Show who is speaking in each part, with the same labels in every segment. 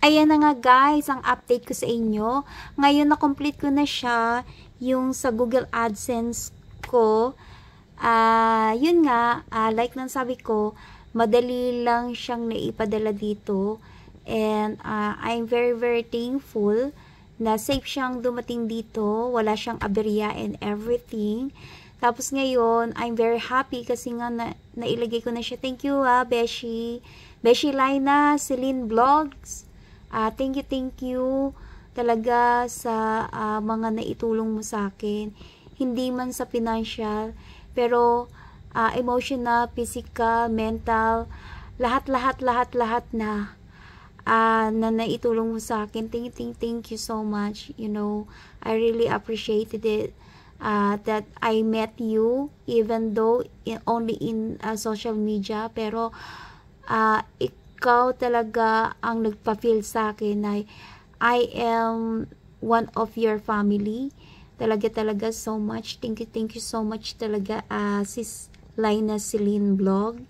Speaker 1: Ayan na nga guys, ang update ko sa inyo. Ngayon na-complete ko na siya, yung sa Google AdSense ko. Yun nga, like nang sabi ko, madali lang siyang naipadala dito. And I'm very very thankful na safe siyang dumating dito. Wala siyang aberya and everything. Tapos ngayon, I'm very happy kasi nga nailagay ko na siya. Thank you Beshi. Beshi Laina, Celine Vlogs. Thank you talaga sa mga naitulong mo sa akin. Hindi man sa financial, pero emotional, physical, mental, lahat na na naitulong mo sa akin. Thank you so much. You know, I really appreciated it. That I met you even though only in social media, pero ikaw talaga ang nagpa-feel sa akin na I am one of your family. Talaga so much. Thank you so much talaga Sis Laina Celine Vlog.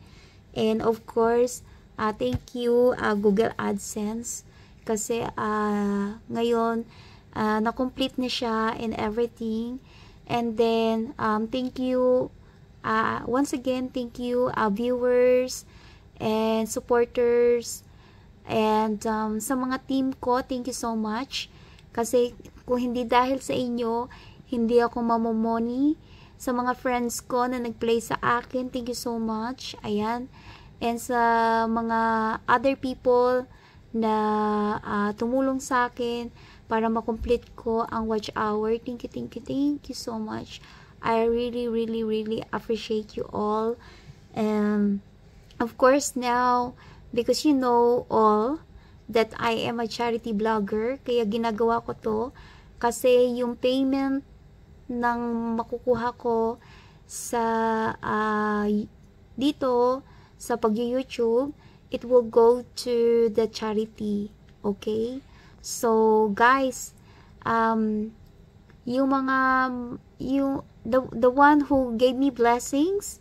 Speaker 1: And of course, thank you Google AdSense kasi ngayon na-complete na siya and everything. And then thank you once again, thank you viewers and supporters and sa mga team ko, thank you so much kasi kung hindi dahil sa inyo, hindi ako mamomoni. Sa mga friends ko na nag-play sa akin, thank you so much. Ayan. And sa mga other people na tumulong sa akin para makomplete ko ang watch hour, thank you so much. I really appreciate you all. And of course now, because you know all that I am a charity blogger, kaya ginagawa ko to kasi yung payment ng makukuha ko sa dito sa pag-YouTube, it will go to the charity. Okay? So guys, yung mga the one who gave me blessings,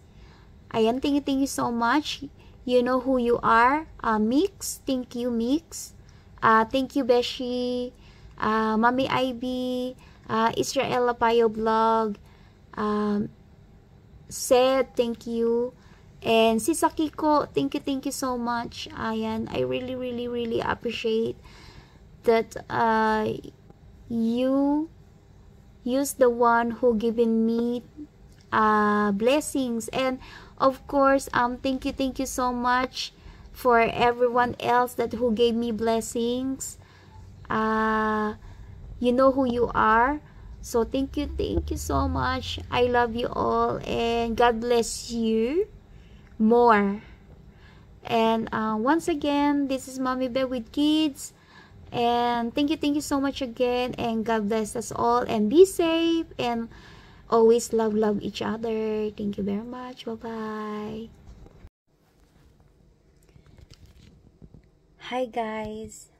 Speaker 1: ayan, thank you so much. You know who you are. Mix, thank you Mix. Thank you Beshi, Mami Ivy, Israel Lapayo Vlog, Seth, thank you. And si Sakiko, thank you so much. Ayan, I really appreciate that you use the one who given me blessings. And of course, thank you so much for everyone else that who gave me blessings. You know who you are. So thank you so much. I love you all and God bless you more. And once again, this is Mommy Bear with Kids. And thank you so much again, and God bless us all, and be safe and always love each other. Thank you very much. Bye-bye. Hi guys.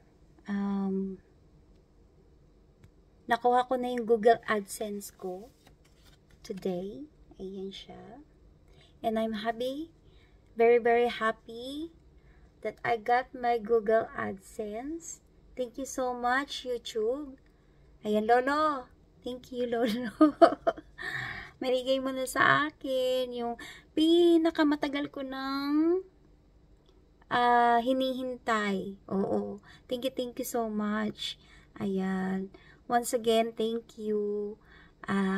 Speaker 1: Nakuha ko na yung Google AdSense ko today. Ayan siya. And I'm happy, very happy that I got my Google AdSense. Thank you so much, YouTube. Ayan, Lolo. Thank you, Lolo. Marigay mo na sa akin yung pinakamatagal ko ng hinihintay. Oo. Thank you so much. Ayan. Once again, thank you.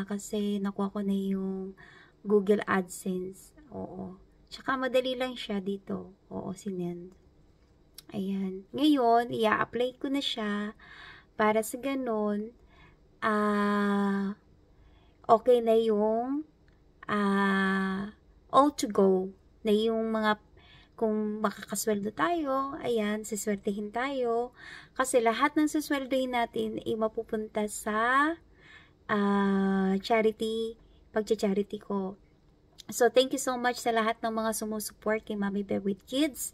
Speaker 1: Kasi nakuha ko na yung Google AdSense. Oo. Tsaka madali lang siya dito. Oo, sinend. Ayan. Ngayon, i-apply ko na siya para sa ganun, okay na yung all to go na yung mga, kung makakasweldo tayo, ayan, siswertehin tayo. Kasi lahat ng sisweldohin natin ay mapupunta sa charity, pagcha-charity ko. So, thank you so much sa lahat ng mga sumusuport kay Mommy Bear with Kids.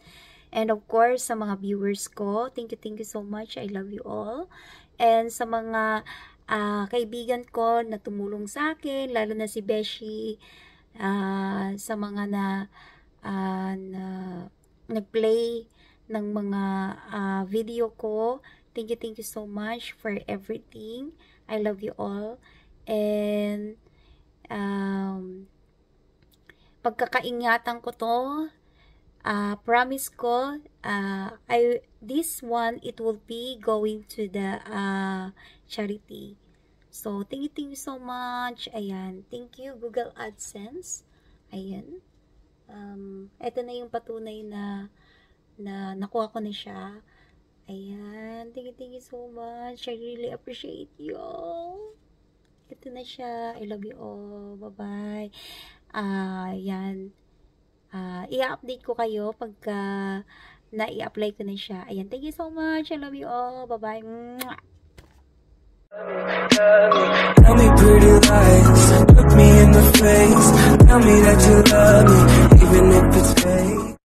Speaker 1: And of course, sa mga viewers ko, thank you so much. I love you all. And sa mga kaibigan ko na tumulong sa akin, lalo na si Beshi, sa mga na nag-play ng mga video ko. Thank you so much for everything. I love you all. And pagkakaingatan ko to, promise ko, this one, it will be going to the charity. So, thank you so much. Ayan. Thank you, Google AdSense. Ayan. Ito na yung patunay na nakuha ko na siya. Ayan. Thank you so much. I really appreciate you. Ito na siya. I love you all. Bye-bye. Ayan. I-update ko kayo pagka na-i-apply ko na siya. Ayan. Thank you so much. I love you all. Bye-bye.
Speaker 2: Tell me pretty lies, look me in the face, tell me that you love me.